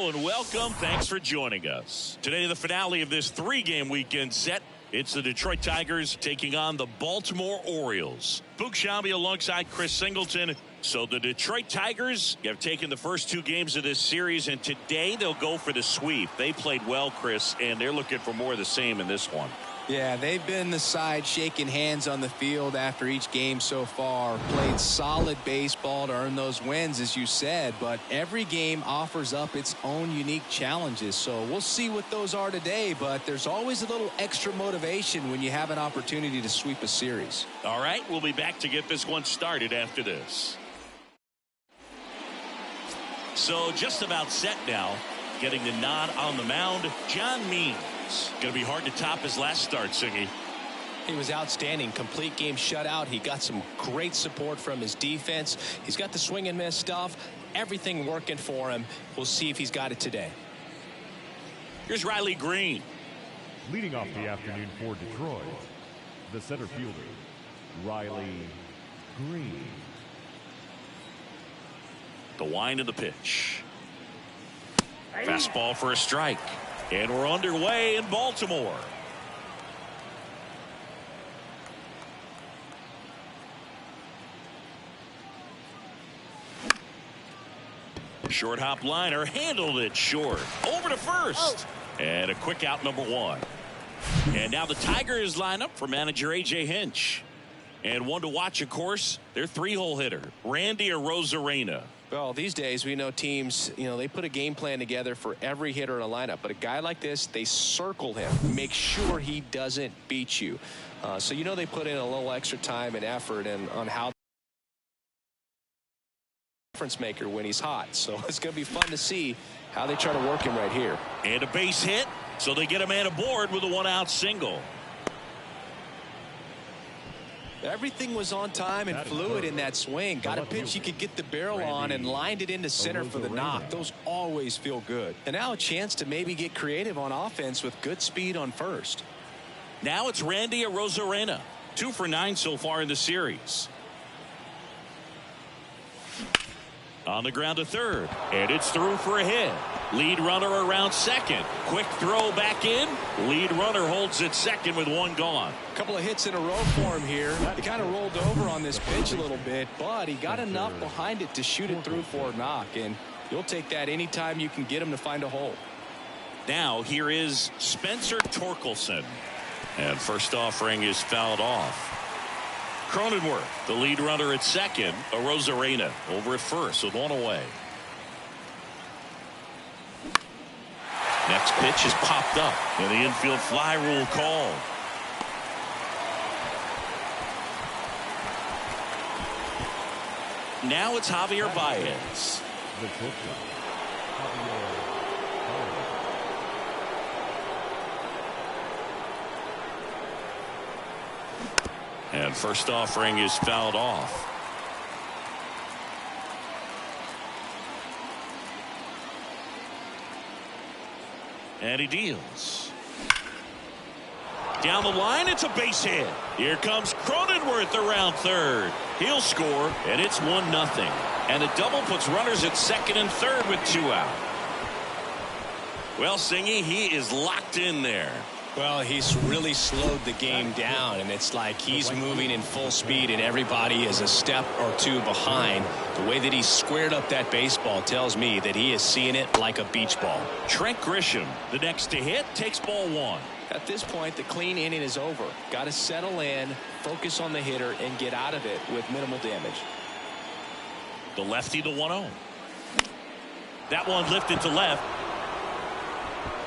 and welcome. Thanks for joining us. Today, the finale of this three-game weekend set. It's the Detroit Tigers taking on the Baltimore Orioles. Boog Sciambi alongside Chris Singleton. So the Detroit Tigers have taken the first two games of this series, and today they'll go for the sweep. They played well, Chris, and they're looking for more of the same in this one. Yeah, they've been the side shaking hands on the field after each game so far. Played solid baseball to earn those wins, as you said, but every game offers up its own unique challenges. So we'll see what those are today, but there's always a little extra motivation when you have an opportunity to sweep a series. All right, we'll be back to get this one started after this. So just about set now. Getting the nod on the mound, John Means. Going to be hard to top his last start, Singy. He was outstanding. Complete game shutout. He got some great support from his defense. He's got the swing and miss stuff. Everything working for him. We'll see if he's got it today. Here's Riley Green. Leading off the afternoon for Detroit, the center fielder, Riley Green. The wind of the pitch. Fastball for a strike. And we're underway in Baltimore. Short hop liner, handled it short. Over to first. And a quick out, number one. And now the Tigers line up for manager A.J. Hinch. And one to watch, of course, their three-hole hitter, Randy Arozarena. Well, these days we know teams, they put a game plan together for every hitter in a lineup. But a guy like this, they circle him, make sure he doesn't beat you. So they put in a little extra time and effort on how difference maker when he's hot. So it's going to be fun to see how they try to work him right here. And a base hit, so they get a man aboard with a one-out single. Everything was on time and fluid in that swing. Got a pitch he could get the barrel on and lined it into center for the knock. Those always feel good. And now a chance to maybe get creative on offense with good speed on first. Now it's Randy Arozarena. 2 for 9 so far in the series. On the ground to third, and it's through for a hit. Lead runner around second. Quick throw back in. Lead runner holds at second with one gone. A couple of hits in a row for him here. He kind of rolled over on this pitch a little bit, but he got enough behind it to shoot it through for a knock, and you'll take that anytime you can get him to find a hole. Now here is Spencer Torkelson, and first offering is fouled off. Cronenworth, the lead runner at second. Arozarena over at first with one away. Next pitch is popped up, and the infield fly rule called. Now it's Javier Baez. And first offering is fouled off. And he deals. Down the line, it's a base hit. Here comes Cronenworth around third. He'll score, and it's 1-0. And the double puts runners at second and third with 2 out. Well, Singy, he is locked in there. Well, he's really slowed the game down, and it's like he's moving in full speed, and everybody is a step or two behind. The way that he squared up that baseball tells me that he is seeing it like a beach ball. Trent Grisham, the next to hit, takes ball one. At this point, the clean inning is over. Got to settle in, focus on the hitter, and get out of it with minimal damage. The lefty to 1-0. That one lifted to left.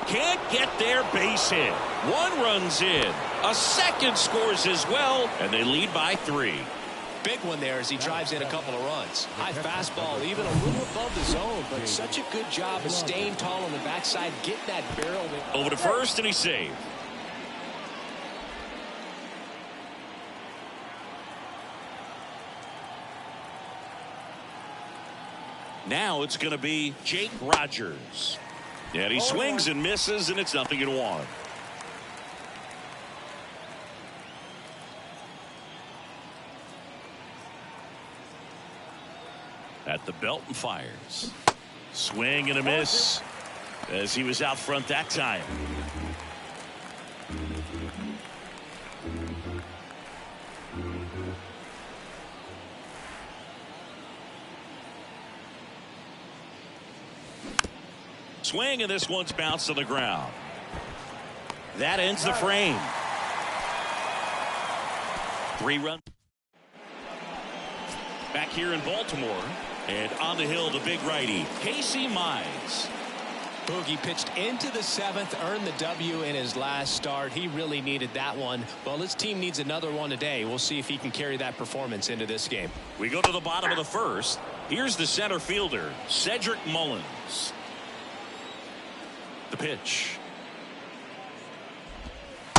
Can't get their base hit. One runs in. A second scores as well, and they lead by 3. Big one there as he drives in a couple of runs. High fastball, even a little above the zone, but such a good job of staying tall on the backside, getting that barrel in. Over to first, and he's saved. Now it's going to be Jake Rogers. And he swings and misses, and it's 0-1. At the belt and fires. Swing and a miss. as he was out front that time. Swing, and this one's bounced to the ground. That ends the frame. 3-run. Back here in Baltimore, and on the hill, the big righty, Casey Mize. Boogie pitched into the 7th, earned the W in his last start. He really needed that one. Well, his team needs another one today. We'll see if he can carry that performance into this game. We go to the bottom of the 1st. Here's the center fielder, Cedric Mullins. The pitch.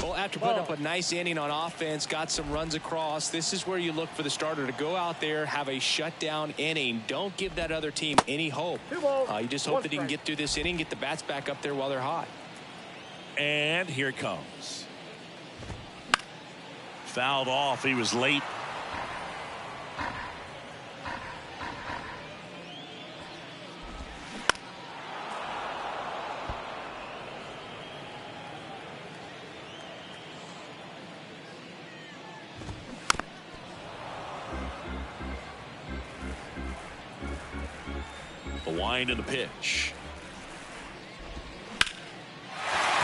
Well, after putting up a nice inning on offense, got some runs across, this is where you look for the starter to go out there, have a shutdown inning. Don't give that other team any hope. You just hope that he can get through this inning, get the bats back up there while they're hot. And here it comes. Fouled off. He was late. The wind and the pitch.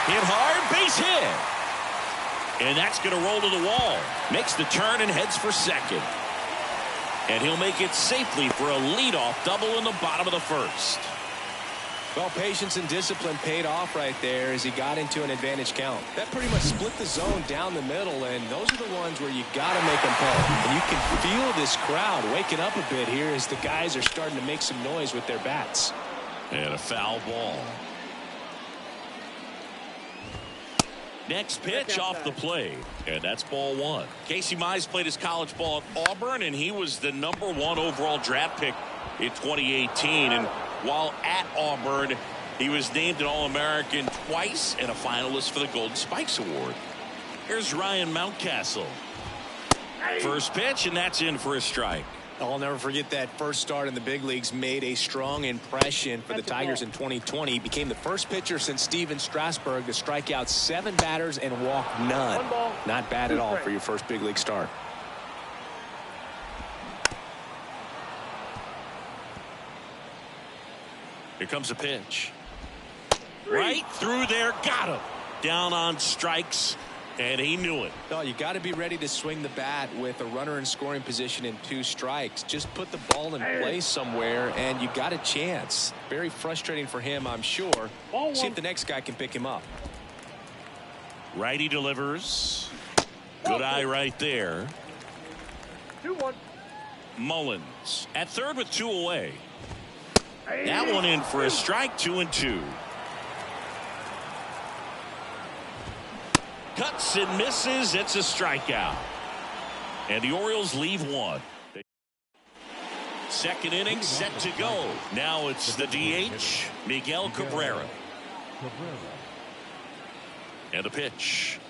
Hit hard, base hit. And that's going to roll to the wall. Makes the turn and heads for second. And he'll make it safely for a leadoff double in the bottom of the 1st. Well, patience and discipline paid off right there as he got into an advantage count. That pretty much split the zone down the middle, and those are the ones where you got to make them pay. And you can feel this crowd waking up a bit here as the guys are starting to make some noise with their bats. And a foul ball. Next pitch off the plate, and that's ball 1. Casey Mize played his college ball at Auburn, and he was the #1 overall draft pick in 2018. And while at Auburn, he was named an All-American twice and a finalist for the Golden Spikes Award. Here's Ryan Mountcastle. First pitch, and that's in for a strike. I'll never forget that first start in the big leagues made a strong impression for the Tigers in 2020. He became the first pitcher since Steven Strasburg to strike out 7 batters and walk none. Not bad at all for your first big league start. Here comes a pitch. Right through there, got him. Down on strikes, and he knew it. No, you got to be ready to swing the bat with a runner in scoring position and 2 strikes. Just put the ball in place somewhere, and you got a chance. Very frustrating for him, I'm sure. See if the next guy can pick him up. Righty delivers. Good eye right there. 2-1. Mullins at third with 2 away. That one in for a strike, 2-2. Cuts and misses. It's a strikeout. And the Orioles leave 1. Second inning set to go. Now it's the DH, Miguel Cabrera. And a pitch.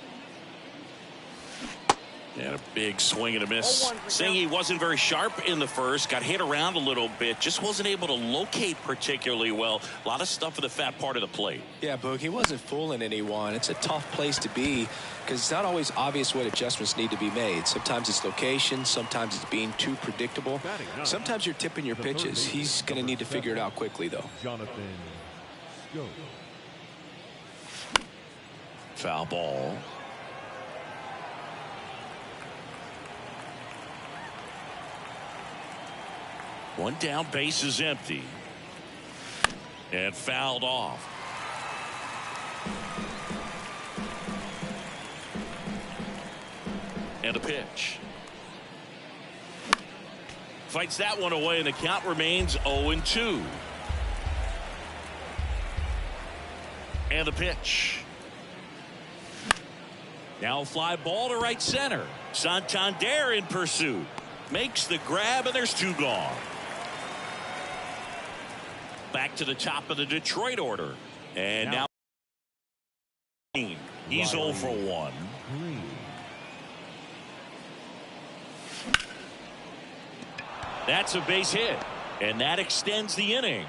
And a big swing and a miss. Saying he wasn't very sharp in the first. Got hit around a little bit. Just wasn't able to locate particularly well. A lot of stuff for the fat part of the plate. Yeah, Boog, he wasn't fooling anyone. It's a tough place to be because it's not always obvious what adjustments need to be made. Sometimes it's location. Sometimes it's being too predictable. Sometimes you're tipping your pitches. He's going to need to figure it out quickly, though. Jonathan, go. Foul ball. One down, base is empty. And fouled off. And a pitch. Fights that one away, and the count remains 0-2. And the pitch. Now a fly ball to right center. Santander in pursuit. Makes the grab, and there's 2 gone. Back to the top of the Detroit order. And now he's 0 for 1. That's a base hit, and that extends the inning.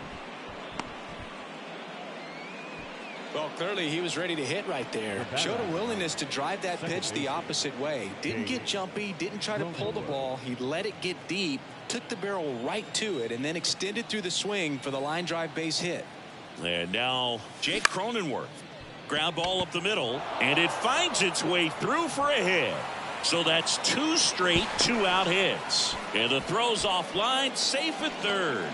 Clearly, he was ready to hit right there. Showed a willingness to drive that pitch the opposite way. Didn't get jumpy, didn't try to pull the ball. He let it get deep, took the barrel right to it, and then extended through the swing for the line drive base hit. And now Jake Cronenworth. Ground ball up the middle, and it finds its way through for a hit. So that's 2 straight 2-out hits. And the throw's offline, safe at third.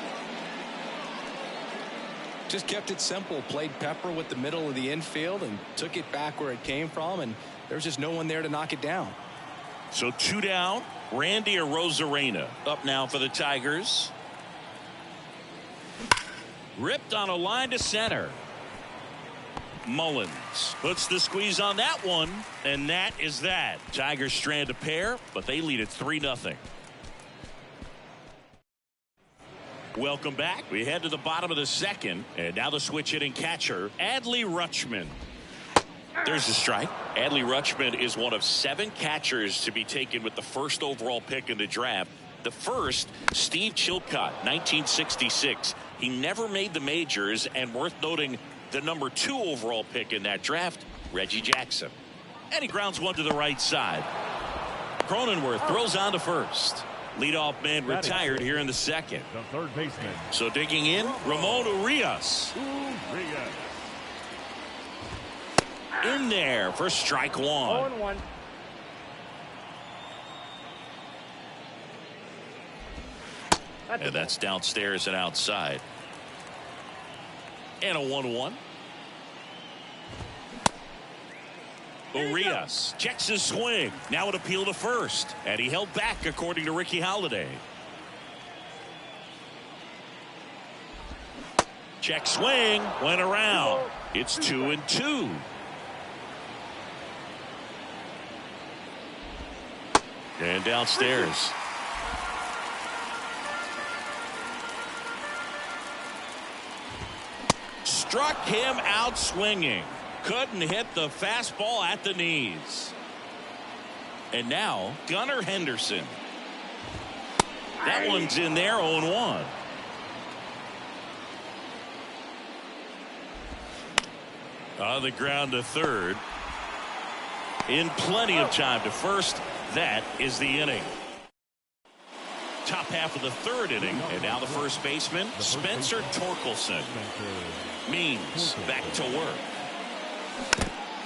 Just kept it simple, played pepper with the middle of the infield and took it back where it came from, and there's just no one there to knock it down. So 2 down. Randy Arozarena up now for the Tigers. Ripped on a line to center. Mullins puts the squeeze on that one, and that is that. Tigers strand a pair, but they lead at 3-0. Welcome back. We head to the bottom of the second, and now the switch hitting catcher, Adley Rutschman. There's a strike. Adley Rutschman is one of 7 catchers to be taken with the first overall pick in the draft. The first, Steve Chilcott, 1966. He never made the majors, and worth noting, the number 2 overall pick in that draft, Reggie Jackson. And he grounds one to the right side. Cronenworth throws on to first. Leadoff man retired here in the second. The third baseman. So digging in, Ramon Urias. In there for strike 1. 0-1. And that's downstairs and outside. And a 1-1. Urias checks his swing. Now an appeal to first. And he held back, according to Ricky Holiday. Check swing. Went around. It's 2-2. And downstairs. Struck him out swinging. Couldn't hit the fastball at the knees. And now Gunnar Henderson. That one's in there, 0-1. On the ground to third. In plenty of time to first. That is the inning. Top half of the third inning, and now the first baseman, Spencer Torkelson. Means back to work.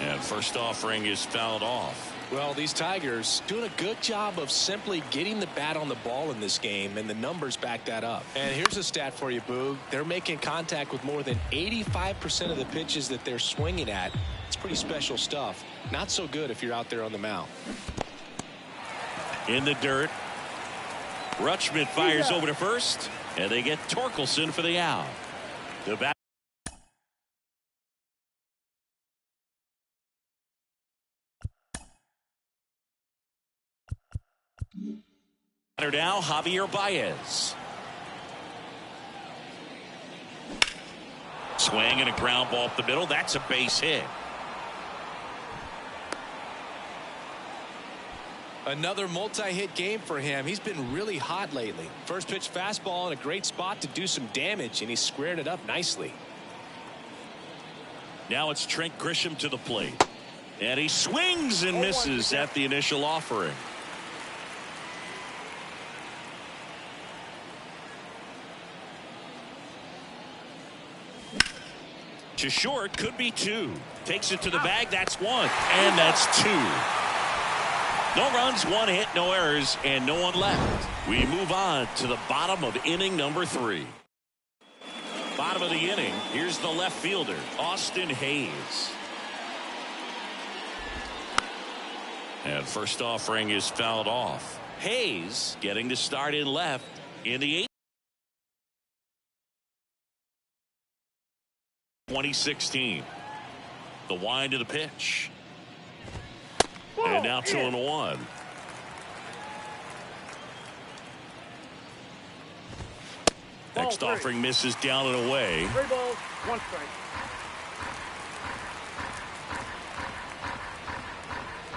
And first offering is fouled off. Well, these Tigers doing a good job of simply getting the bat on the ball in this game, and the numbers back that up. And here's a stat for you, Boog. They're making contact with more than 85% of the pitches that they're swinging at. It's pretty special stuff. Not so good if you're out there on the mound. In the dirt. Rutschman fires over to first, and they get Torkelson for the out. The bat. Now Javier Baez. Swing and a ground ball up the middle. That's a base hit. Another multi-hit game for him. He's been really hot lately. First pitch fastball in a great spot to do some damage, and he squared it up nicely. Now it's Trent Grisham to the plate. And he swings and misses at the initial offering. To short, could be 2. Takes it to the bag. That's 1. And that's 2. No runs, 1 hit, no errors, and no one left. We move on to the bottom of inning number 3. Bottom of the inning, here's the left fielder, Austin Hayes. And first offering is fouled off. Hayes getting the start in left in the 8th. 2016. The wind of the pitch. And now 2-1. Next offering misses down and away. 3 balls, 1 strike.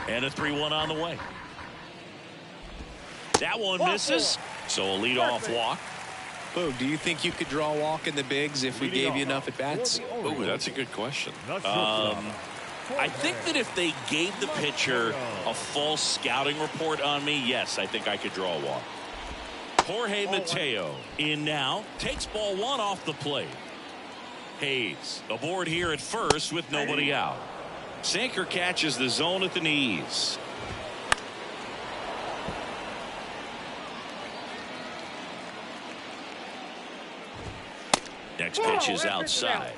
And a 3-1 on the way. That one misses. So a leadoff walk. Oh, do you think you could draw a walk in the bigs if we gave you enough at-bats? Oh, that's a good question. The shortstop, I think that if they gave the pitcher a false scouting report on me, yes, I think I could draw a walk. Jorge Mateo in now, takes ball one off the plate. Hayes aboard here at first with nobody out. Sinker catches the zone at the knees. Next pitch is outside.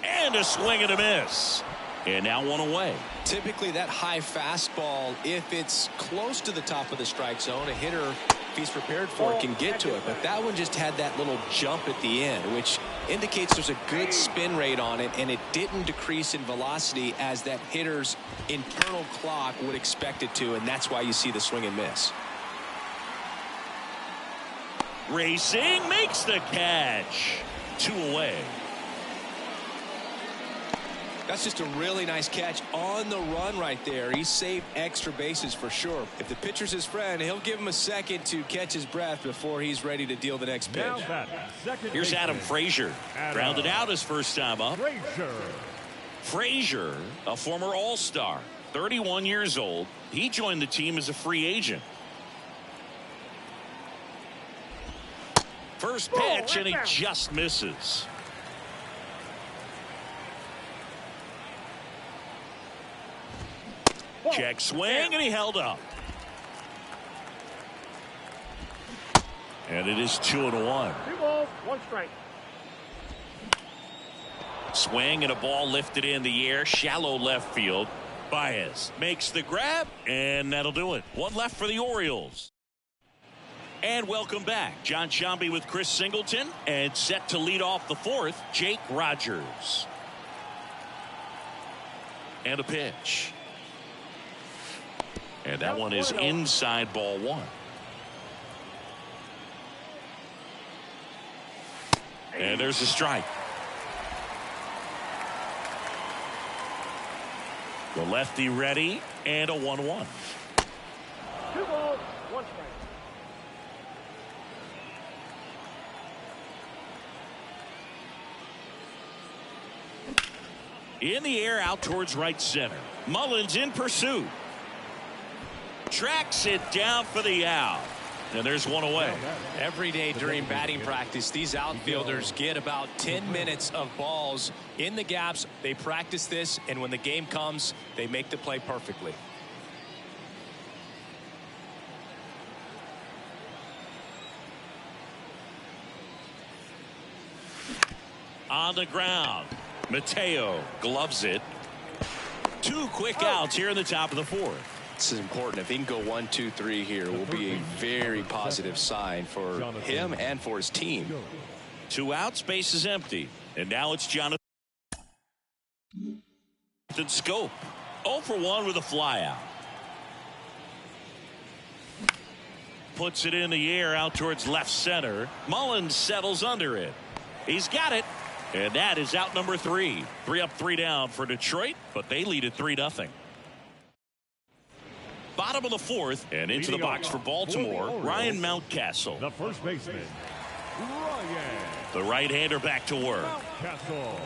And a swing and a miss. And now one away. Typically that high fastball, if it's close to the top of the strike zone, a hitter, if he's prepared for it, can get to it. But that one just had that little jump at the end, which indicates there's a good spin rate on it, and it didn't decrease in velocity as that hitter's internal clock would expect it to, and that's why you see the swing and miss. Racing makes the catch. 2 away. That's just a really nice catch on the run right there. He saved extra bases for sure. If the pitcher's his friend, he'll give him a second to catch his breath before he's ready to deal the next pitch. now batting, second Here's baseman, Adam Frazier. Grounded out his first time up. Frazier. Frazier, a former All-Star, 31 years old. He joined the team as a free agent. First pitch, and he just misses. Check swing, and he held up. And it is 2-1. 2 balls, 1 strike. Swing and a ball lifted in the air, shallow left field. Baez makes the grab, and that'll do it. One left for the Orioles. And welcome back. John Sciambi with Chris Singleton, and set to lead off the fourth, Jake Rogers. And a pitch. And that one is inside ball 1. And there's a strike. The lefty ready, and a 1-1. 2 balls, 1 strike. In the air out towards right center. Mullins in pursuit. Tracks it down for the out. And there's one away. Every day during batting practice, these outfielders get about 10 minutes of balls in the gaps. They practice this, and when the game comes, they make the play perfectly. On the ground. Mateo gloves it. 2 quick outs here in the top of the 4th. This is important. If he can go 1, 2, 3 here, will be a very positive sign for him and for his team. 2 outs, base is empty. And now it's Jonathan Scope. 0 for 1 with a fly out. Puts it in the air out towards left center. Mullins settles under it. He's got it. And that is out number 3. 3 up, 3 down for Detroit, but they lead at 3-0. Bottom of the 4th, and into the box for Baltimore, Ryan Mountcastle. The first baseman, Ryan. The right-hander back to work. Castle.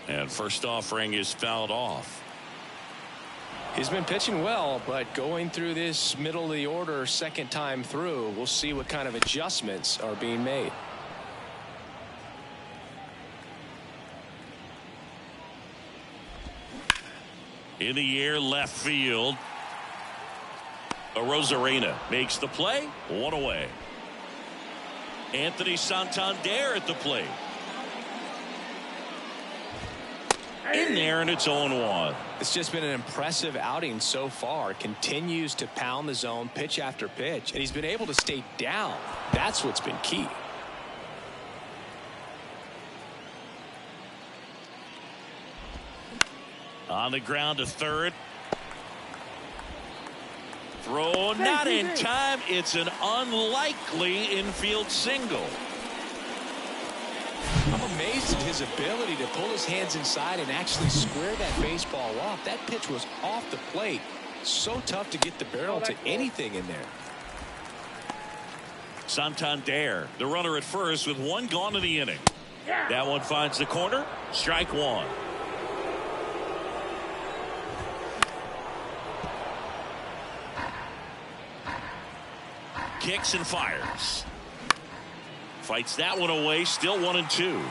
And first offering is fouled off. He's been pitching well, but going through this middle of the order second time through, we'll see what kind of adjustments are being made. In the air, left field. Rosarena makes the play. 1 away. Anthony Santander at the plate. In there, and it's 0-1. It's just been an impressive outing so far. Continues to pound the zone pitch after pitch, and he's been able to stay down. That's what's been key. On the ground to third. Throw not in time. It's an unlikely infield single. I'm amazed at his ability to pull his hands inside and actually square that baseball off. That pitch was off the plate. So tough to get the barrel to anything in there. Santander, the runner at first with one gone in the inning. That one finds the corner. Strike one. Kicks and fires. Fights that one away. Still 1-2.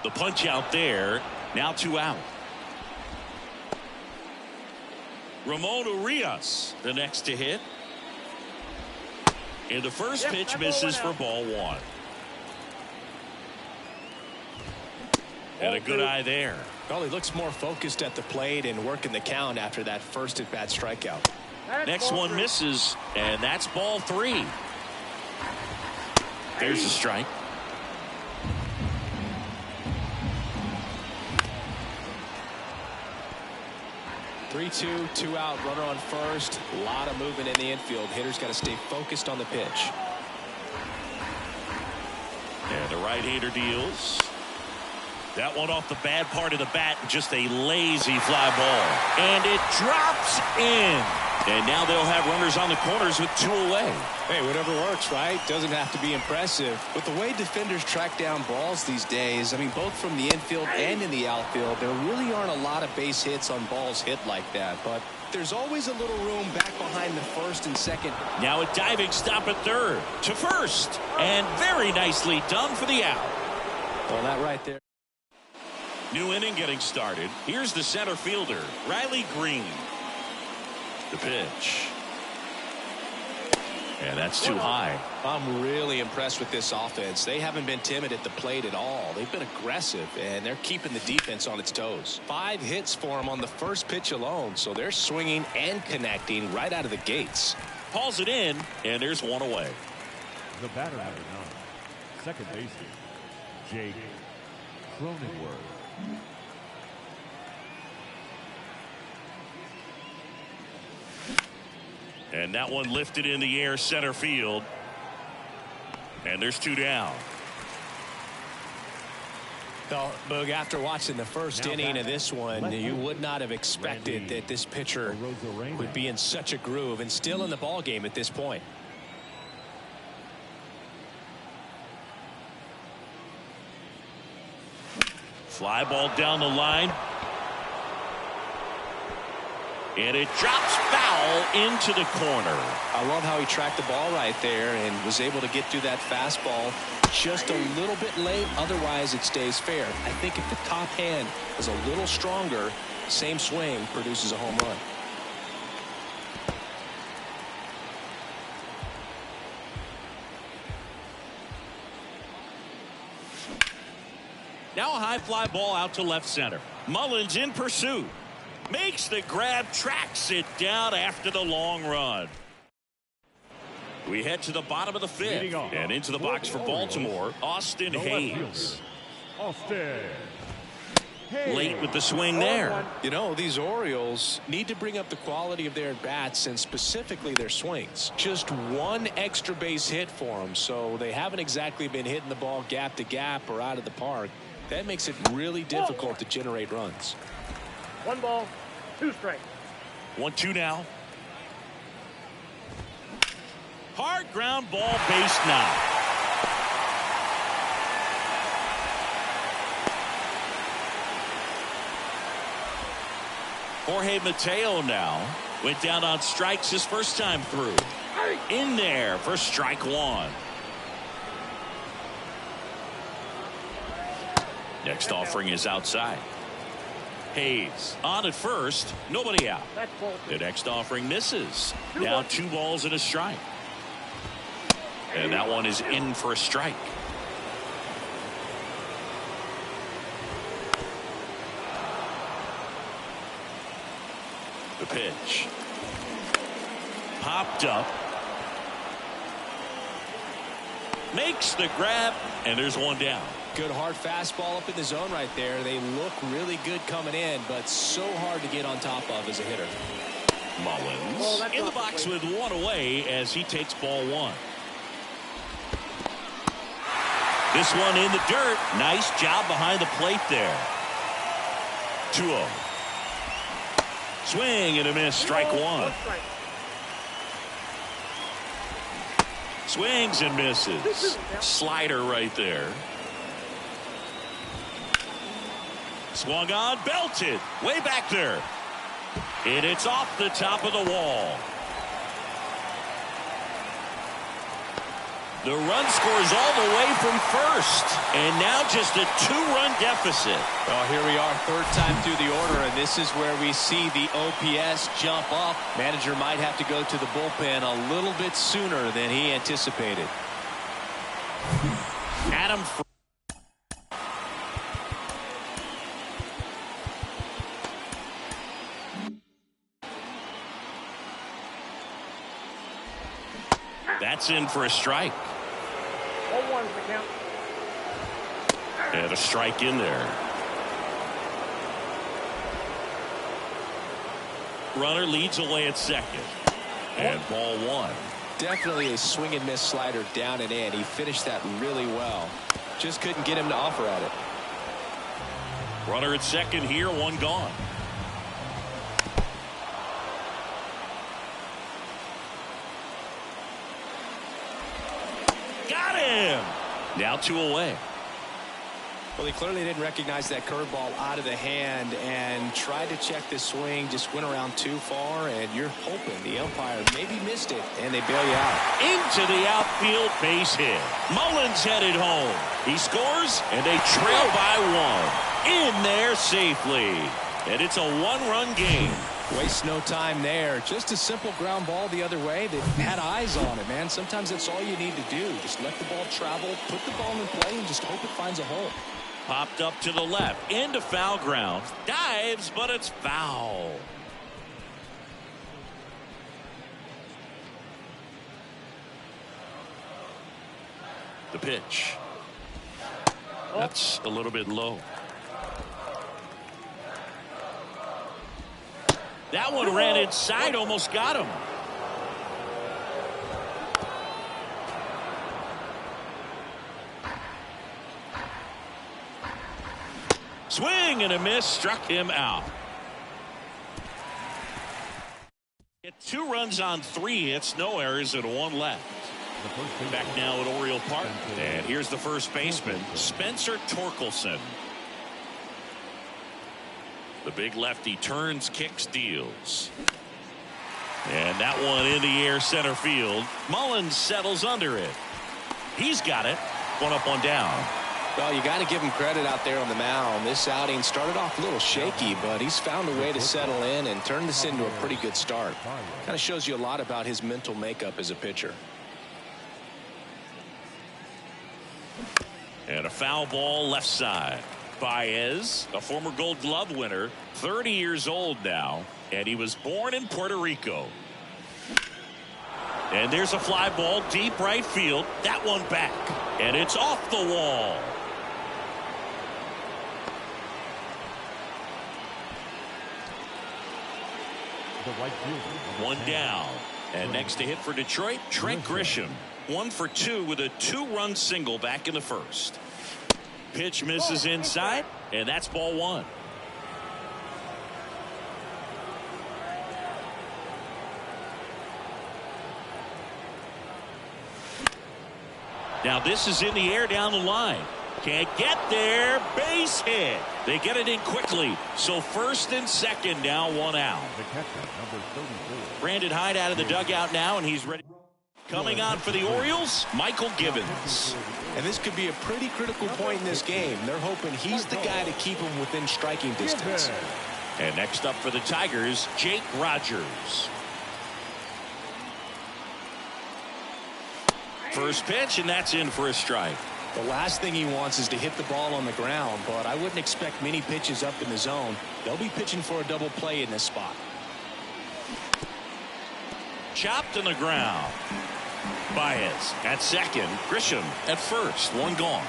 The punch out there. Now 2 out. Ramon Urias, the next to hit. And the first pitch misses for ball 1. And a good eye there. Well, he looks more focused at the plate and working the count after that first at bat strikeout. Next one misses, and that's ball 3. There's the strike. Three-two, 2 out, runner on first. A lot of movement in the infield. Hitter's got to stay focused on the pitch. And the right-hander deals. That one off the bad part of the bat, just a lazy fly ball. And it drops in. And now they'll have runners on the corners with 2 away. Hey, whatever works, right? Doesn't have to be impressive. But the way defenders track down balls these days, I mean, both from the infield and in the outfield, there really aren't a lot of base hits on balls hit like that. But there's always a little room back behind the first and second. Now a diving stop at third to first. And very nicely done for the out. Well, that right there. New inning getting started. Here's the center fielder, Riley Green. The pitch. And that's too high. I'm really impressed with this offense. They haven't been timid at the plate at all. They've been aggressive, and they're keeping the defense on its toes. 5 hits for them on the first pitch alone, so they're swinging and connecting right out of the gates. Hauls it in, and there's 1 away. The batter number 9, second baseman, Jake Cronenworth. And that one lifted in the air center field. And there's 2 down. Well, Boog, after watching the first inning of this one, you would not have expected that this pitcher would be in such a groove and still in the ball game at this point. Fly ball down the line. And it drops foul into the corner. I love how he tracked the ball right there and was able to get through that fastball just a little bit late. Otherwise, it stays fair. I think if the top hand is a little stronger, same swing produces a home run. Now a high fly ball out to left center. Mullins in pursuit. Makes the grab, tracks it down after the long run. We head to the bottom of the 5th and into the box for Baltimore, Austin Hayes. Austin. Late with the swing there. You know, these Orioles need to bring up the quality of their at-bats and specifically their swings. Just 1 extra base hit for them, so they haven't exactly been hitting the ball gap to gap or out of the park. That makes it really difficult to generate runs. 1 ball, 2 strikes. 1-2 now. Hard ground ball, base knock. Jorge Mateo now went down on strikes his first time through. In there for strike 1. Next offering is outside. Hayes on at first, nobody out. The next offering misses. Now 2 balls and a strike. And that one is in for a strike. The pitch. Popped up. Makes the grab, and there's 1 down. Good hard fastball up in the zone right there. They look really good coming in, but so hard to get on top of as a hitter. Mullins in the box with 1 away as he takes ball 1. This one in the dirt. Nice job behind the plate there. 2-0. Swing and a miss. Strike one. Swings and misses. Slider right there. Swung on, belted. Way back there. And it's off the top of the wall. The run scores all the way from first. And now just a 2-run deficit. Well, here we are, third time through the order, and this is where we see the OPS jump up. Manager might have to go to the bullpen a little bit sooner than he anticipated. Adam. That's in for a strike. 0-1 the count. And a strike in there. Runner leads away at second. And ball one. Definitely a swing and miss slider down and in. He finished that really well. Just couldn't get him to offer at it. Runner at second here, one gone. Got him. Now 2 away. Well, he clearly didn't recognize that curveball out of the hand and tried to check the swing, just went around too far, and you're hoping the umpire maybe missed it, and they bail you out. Into the outfield, base hit. Mullins headed home. He scores, and they trail by 1. In there safely. And it's a 1-run game. Waste no time there. Just a simple ground ball the other way that had eyes on it, man. Sometimes that's all you need to do. Just let the ball travel, put the ball in play, and just hope it finds a hole. Popped up to the left, into foul ground. Dives, but it's foul. The pitch. That's a little bit low. That one ran inside, almost got him. Swing and a miss, struck him out. Get 2 runs on 3 hits, no errors, and 1 left. Back now at Oriole Park, and here's the first baseman, Spencer Torkelson. The big lefty turns, kicks, deals. And that one in the air center field. Mullins settles under it. He's got it. 1 up, 1 down. Well, you got to give him credit out there on the mound. This outing started off a little shaky, but he's found a way to settle in and turn this into a pretty good start. Kind of shows you a lot about his mental makeup as a pitcher. And a foul ball left side. Baez, a former Gold Glove winner, 30 years old now, and he was born in Puerto Rico. And there's a fly ball deep right field. That one back, and it's off the wall. One down, and next to hit for Detroit, Trent Grisham. 1 for 2 with a 2-run single back in the first. Pitch misses inside, and that's ball 1. Now this is in the air down the line. Can't get there. Base hit. They get it in quickly. So first and second now, 1 out. Brandon Hyde out of the dugout now, and he's ready. Coming on for the Orioles, Michael Gibbons. And this could be a pretty critical point in this game. They're hoping he's the guy to keep them within striking distance. And next up for the Tigers, Jake Rogers. First pitch, and that's in for a strike. The last thing he wants is to hit the ball on the ground, but I wouldn't expect many pitches up in the zone. They'll be pitching for a double play in this spot. Chopped in the ground. Baez at second. Grisham at first. 1 gone.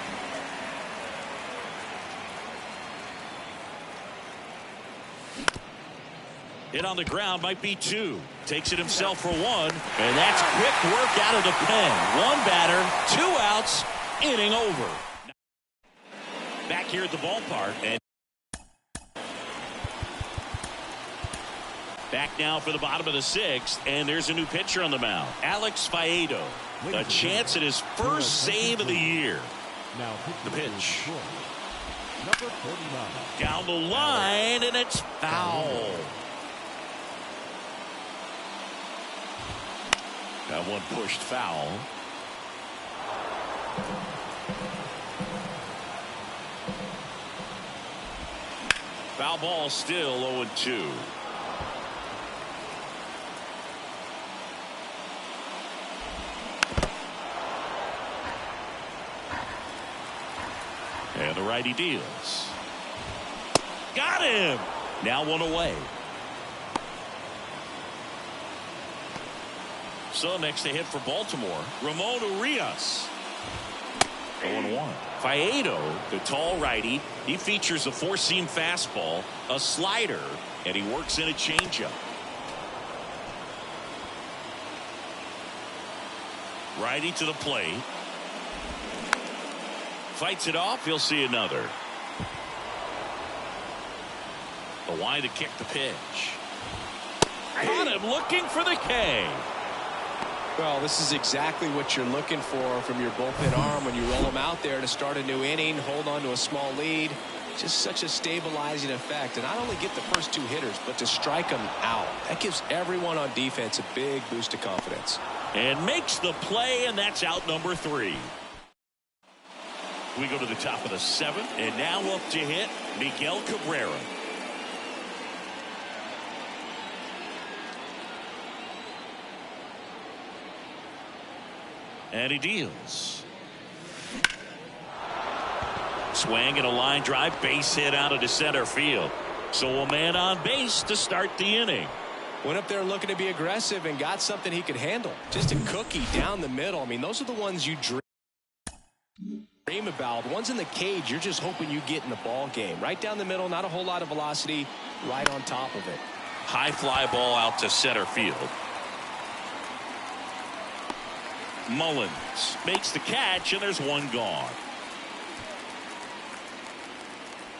Hit on the ground, might be 2. Takes it himself for 1. And that's quick work out of the pen. 1 batter, 2 outs, inning over. Back here at the ballpark. And Back now for the bottom of the 6th, and there's a new pitcher on the mound. Alex Faedo. A chance at his first save of the year. Now The pitch. Number 49. Down the line, and it's foul. That one pushed foul. Foul ball, still 0-2. And the righty deals. Got him. Now one away. So next to hit for Baltimore, Ramon Urias. 0-1. Faedo, the tall righty, he features a four-seam fastball, a slider, and he works in a changeup. Righty to the plate. Fights it off. He'll see another. The line to kick the pitch. Caught him looking for the K. Well, this is exactly what you're looking for from your bullpen arm when you roll them out there to start a new inning, hold on to a small lead. Just such a stabilizing effect. And not only get the first 2 hitters, but to strike them out. That gives everyone on defense a big boost of confidence. And makes the play, and that's out number 3. We go to the top of the 7th, and now up to hit Miguel Cabrera. And he deals. Swing and a line drive, base hit out into center field. So a man on base to start the inning. Went up there looking to be aggressive and got something he could handle. Just a cookie down the middle. I mean, those are the ones you dream about. The ones in the cage, you're just hoping you get in the ball game. Right down the middle, not a whole lot of velocity, right on top of it. High fly ball out to center field. Mullins makes the catch, and there's one gone.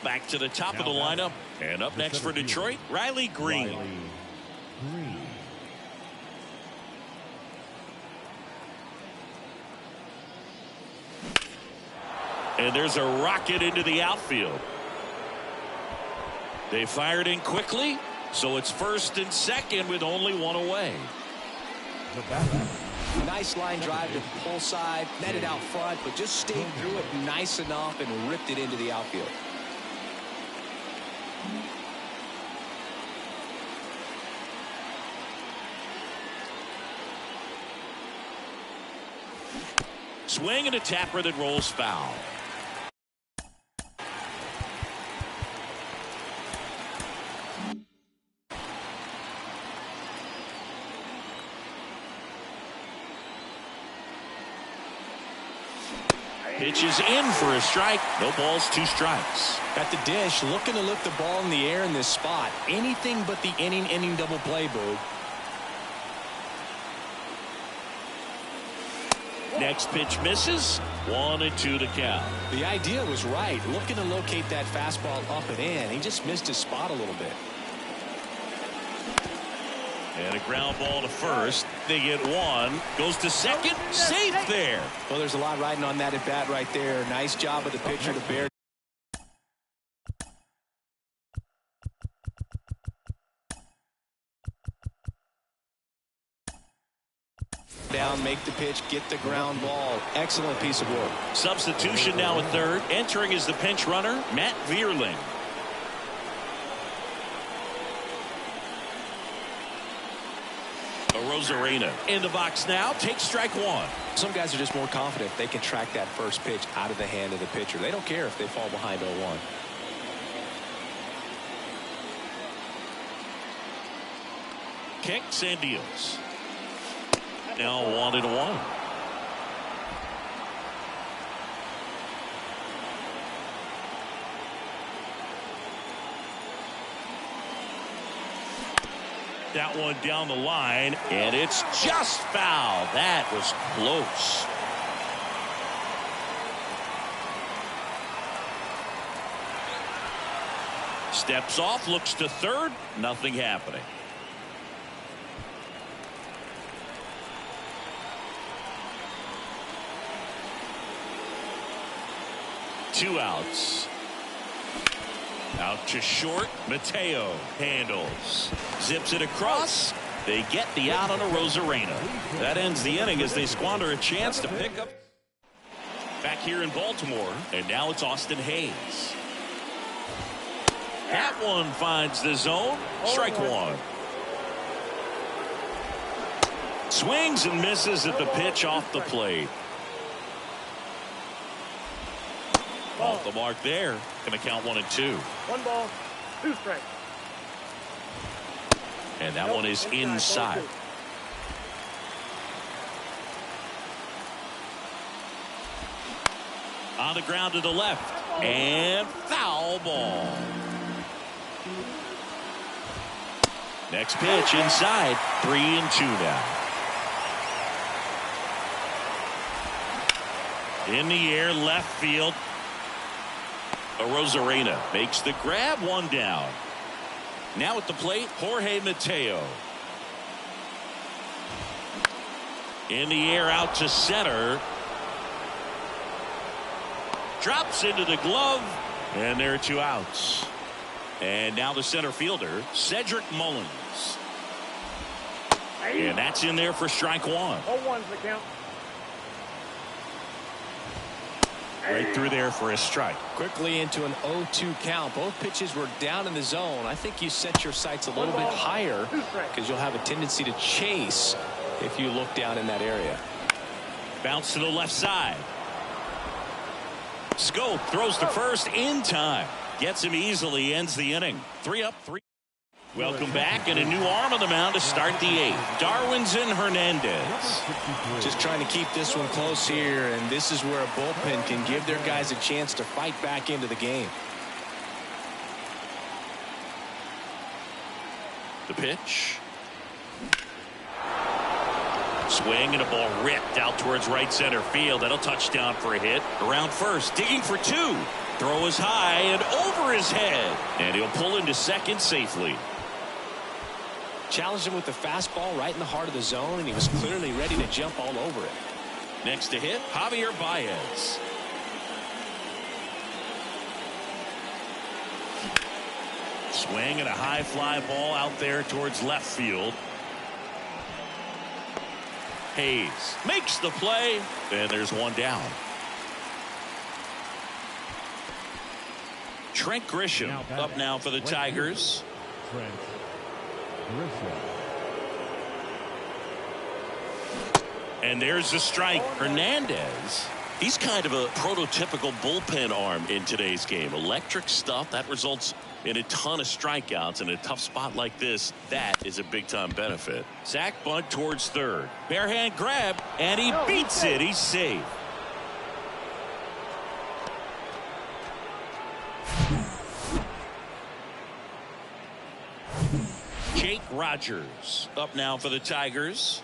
Back to the top of the lineup, and up next for Detroit, Riley Green. And there's a rocket into the outfield. They fired in quickly, so it's first and second with only one away. Nice line drive to the pull side, met it out front, but just stayed through it nice enough and ripped it into the outfield. Swing and a tapper that rolls foul. Pitches in for a strike. No balls, 2 strikes. At the dish, looking to lift the ball in the air in this spot. Anything but the inning double play, Boog. Next pitch misses. 1-2 to count. The idea was right. Looking to locate that fastball up and in. He just missed his spot a little bit. And a ground ball to first. They get one. Goes to second. Safe there. Well, there's a lot riding on that at bat right there. Nice job of the pitcher to bear down, make the pitch, get the ground ball. Excellent piece of work. Substitution now at third. Entering is the pinch runner, Matt Vierling. Rosarena in the box now. Takes strike 1. Some guys are just more confident they can track that first pitch out of the hand of the pitcher. They don't care if they fall behind 0-1. Kicks and deals. Now 1-1. That one down the line, and it's just foul. That was close. Steps off, looks to third. Nothing happening. 2 outs. Out to short. Mateo handles. Zips it across. They get the out on a Rosarena. That ends the inning as they squander a chance to pick up. Back here in Baltimore. And now it's Austin Hayes. That one finds the zone. Strike one. Swings and misses at the pitch off the plate. Off the mark there. Going to count 1-2. 1 ball, 2 strikes. And that one is inside. On the ground to the left. And foul ball. Next pitch inside. 3-2 now. In the air, left field. Rosarena makes the grab, 1 down. Now at the plate, Jorge Mateo. In the air, out to center. Drops into the glove, and there are 2 outs. And now the center fielder, Cedric Mullins. And that's in there for strike 1. 0-1's the count. Right through there for a strike. Quickly into an 0-2 count. Both pitches were down in the zone. I think you set your sights a little bit higher because you'll have a tendency to chase if you look down in that area. Bounce to the left side. Scope throws to first in time. Gets him easily, ends the inning. 3 up, 3. Welcome back, and a new arm on the mound to start the 8th. Darwinzon Hernandez. Just trying to keep this one close here, and this is where a bullpen can give their guys a chance to fight back into the game. The pitch. Swing and a ball ripped out towards right center field. That'll touchdown for a hit. Around first, digging for 2. Throw is high and over his head. And he'll pull into second safely. Challenged him with the fastball right in the heart of the zone, and he was clearly ready to jump all over it. Next to hit, Javier Baez. Swing and a high fly ball out there towards left field. Hayes makes the play, and there's 1 down. Trent Grisham up now for the Tigers. Trent Grisham. And there's the strike. Hernandez, he's kind of a prototypical bullpen arm in today's game. Electric stuff that results in a ton of strikeouts. In a tough spot like this, that is a big-time benefit. Sack bunt towards third. Bare hand grab, and he beats it. He's safe. Jake Rogers up now for the Tigers.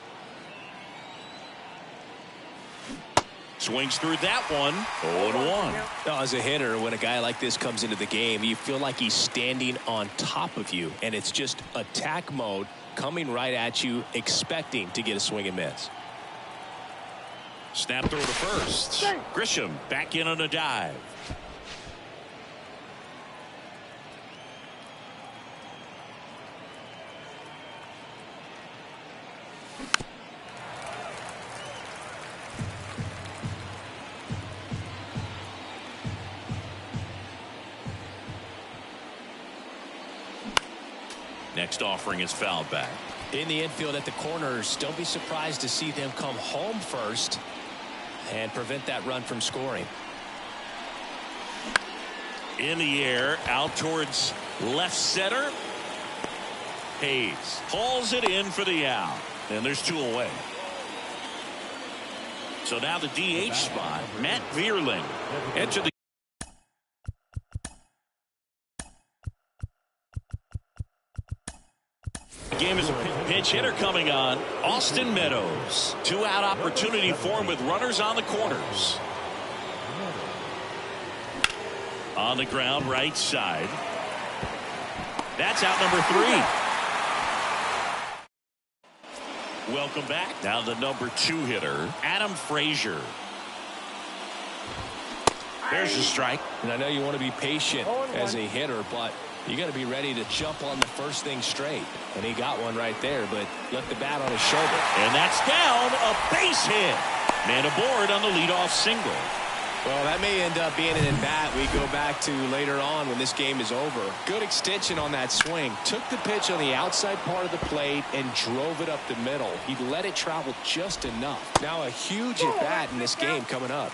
Swings through that one. 0-1. As a hitter, when a guy like this comes into the game, you feel like he's standing on top of you, and it's just attack mode coming right at you, expecting to get a swing and miss. Snap throw to first. Grisham back in on a dive. Next offering is fouled back. In the infield at the corners, don't be surprised to see them come home first and prevent that run from scoring. In the air, out towards left center. Hayes hauls it in for the out, and there's 2 away. So now the DH spot, Matt Vierling entered the game is a pinch hitter coming on. Austin Meadows. 2-out opportunity for him with runners on the corners. On the ground, right side. That's out number 3. Welcome back. Now the number 2 hitter, Adam Frazier. There's a strike. And I know you want to be patient as a hitter, but you got to be ready to jump on the first thing straight. And he got one right there, but left the bat on his shoulder. And that's down, a base hit. Man aboard on the leadoff single. Well, that may end up being an at-bat we go back to later on when this game is over. Good extension on that swing. Took the pitch on the outside part of the plate and drove it up the middle. He let it travel just enough. Now a huge at-bat in this game coming up.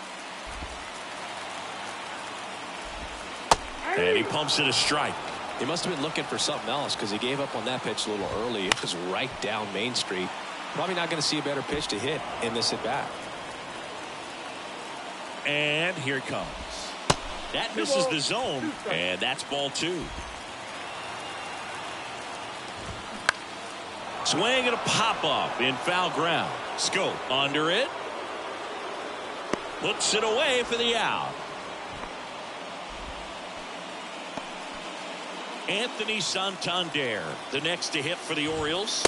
And he pumps it a strike. He must have been looking for something else because he gave up on that pitch a little early. It was right down Main Street. Probably not going to see a better pitch to hit in this at-bat. And here it comes. That misses the zone, and that's ball 2. Swing and a pop-up in foul ground. Scope under it. Puts it away for the out. Anthony Santander, the next to hit for the Orioles.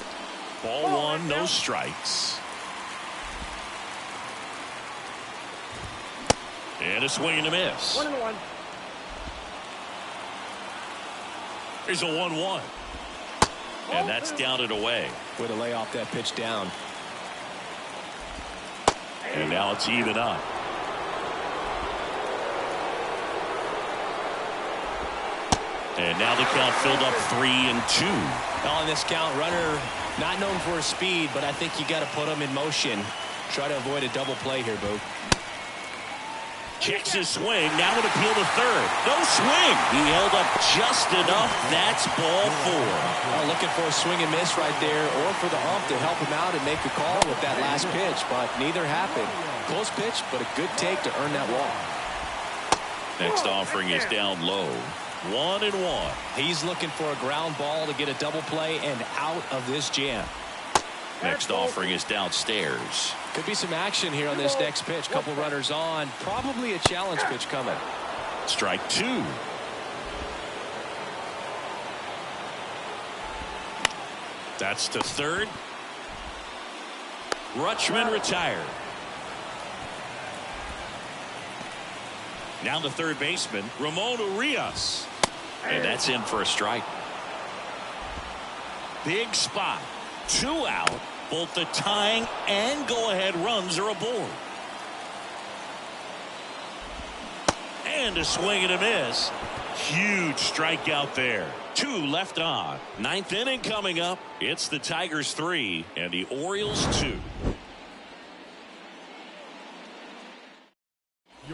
Ball 1, no strikes. And a swing and a miss. 1-1. Here's a 1-1. And that's down and away. Way to lay off that pitch down. And now it's even up. And now the count filled up 3-2. Well, in this count, runner not known for his speed, but I think you got to put him in motion. Try to avoid a double play here, Boog. Checks his swing. Now would appeal to third. No swing. He held up just enough. That's ball 4. Well, looking for a swing and miss right there, or for the ump to help him out and make a call with that last pitch, but neither happened. Close pitch, but a good take to earn that walk. Next offering is down low. 1-1. He's looking for a ground ball to get a double play and out of this jam. Next offering is downstairs. Could be some action here on this next pitch. Couple runners on. Probably a challenge pitch coming. Strike 2. That's to third. Rutschman retired. Now the third baseman, Ramon Urias. And that's in for a strike. Big spot. 2 out. Both the tying and go-ahead runs are aboard. And a swing and a miss. Huge strikeout there. 2 left on. 9th inning coming up. It's the Tigers 3 and the Orioles 2.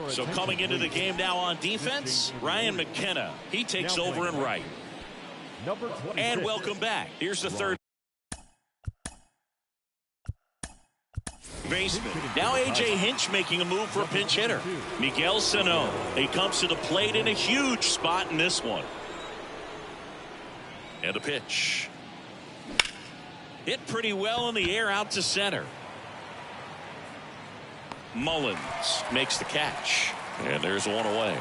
So coming into the game now on defense, Ryan McKenna. He takes over in right. And welcome back. Here's the third baseman. Now A.J. Hinch making a move for a pinch hitter. Miguel Sano. He comes to the plate in a huge spot in this one. And a pitch. Hit pretty well in the air out to center. Mullins makes the catch. And there's one away.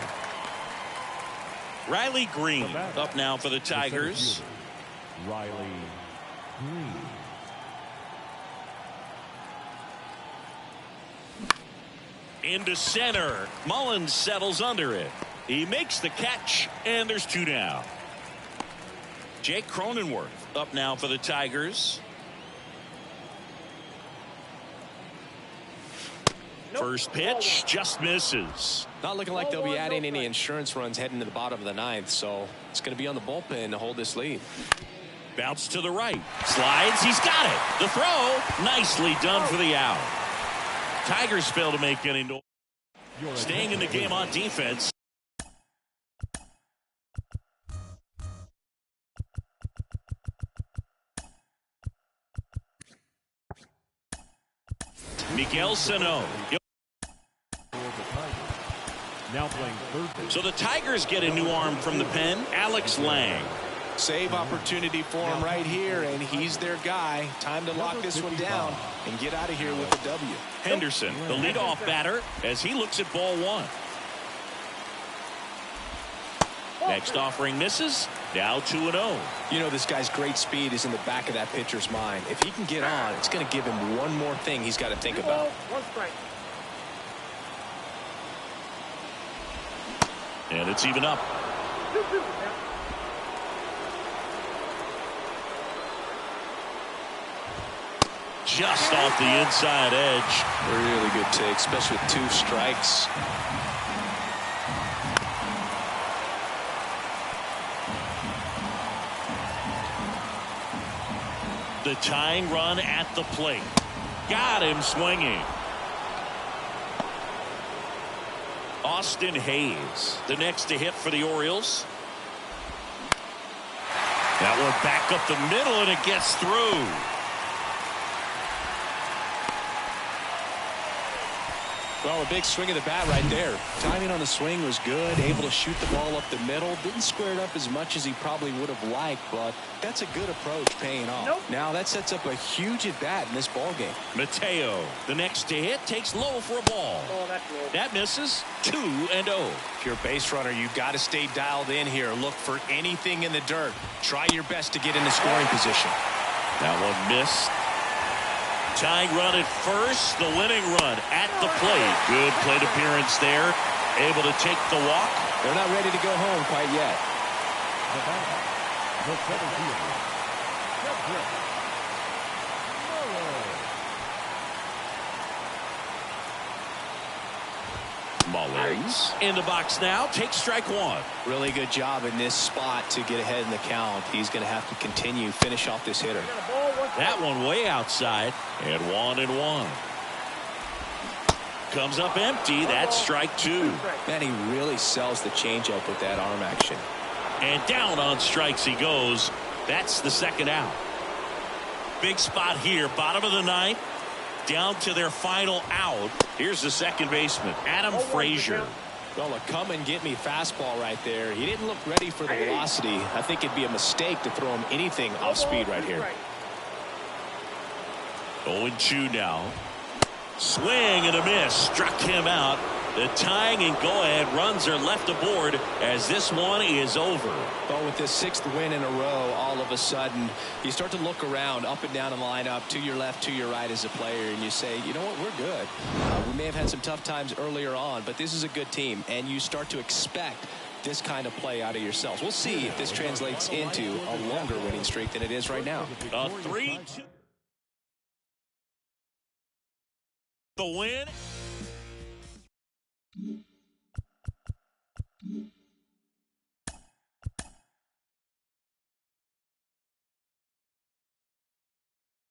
Riley Green up now for the Tigers. Riley Green. Into center. Mullins settles under it. He makes the catch, and there's 2 down. Jake Cronenworth up now for the Tigers. First pitch just misses. Not looking like they'll be adding any insurance runs heading to the bottom of the 9th, so it's going to be on the bullpen to hold this lead. Bounce to the right. Slides. He's got it. The throw. Nicely done for the out. Tigers fail to make any noise. Staying in the game on defense. Miguel Sano. Now playing third base. So the Tigers get a new arm from the pen, Alex Lang. Save opportunity for him right here, and he's their guy. Time to lock this one down and get out of here with a W. Henderson, the leadoff batter, as he looks at ball 1. Next offering misses. Now 2-0. You know, this guy's great speed is in the back of that pitcher's mind. If he can get on, it's going to give him one more thing he's got to think about. 1 strike. And it's even up. 2-2 the count. Just off the inside edge. Really good take, especially with 2 strikes. The tying run at the plate. Got him swinging. Austin Hayes, the next to hit for the Orioles. That one back up the middle, and it gets through. Well, a big swing of the bat right there. Timing on the swing was good. Able to shoot the ball up the middle. Didn't square it up as much as he probably would have liked, but that's a good approach paying off. Nope. Now that sets up a huge at bat in this ball game. Mateo, the next to hit, takes low for a ball. Oh, that's low. That misses. 2-0. If you're a base runner, you've got to stay dialed in here. Look for anything in the dirt. Try your best to get in the scoring position. That one missed. Tying run at first, the winning run at the plate. Good plate appearance there. Able to take the walk. They're not ready to go home quite yet. The batter, the center fielder, Cedric Mullins in the box now. Takes strike 1. Really good job in this spot to get ahead in the count. He's going to have to continue, finish off this hitter. Got a ball, 1 That one way outside. And 1-1. Comes up empty. That's strike 2. Man, he really sells the changeup with that arm action. And down on strikes he goes. That's the second out. Big spot here. Bottom of the 9th. Down to their final out. Here's the second baseman, Adam Frazier. Well, a come and get me fastball right there. He didn't look ready for the velocity. I think it'd be a mistake to throw him anything off speed right here. 0-2 now. Swing and a miss. Struck him out. The tying and go-ahead runs are left aboard as this one is over. Well, with this 6th win in a row, all of a sudden, you start to look around, up and down the lineup, to your left, to your right as a player, and you say, you know what, we're good. We may have had some tough times earlier on, but this is a good team, and you start to expect this kind of play out of yourselves. We'll see if this translates into a longer winning streak than it is right now. A 3-2. The win.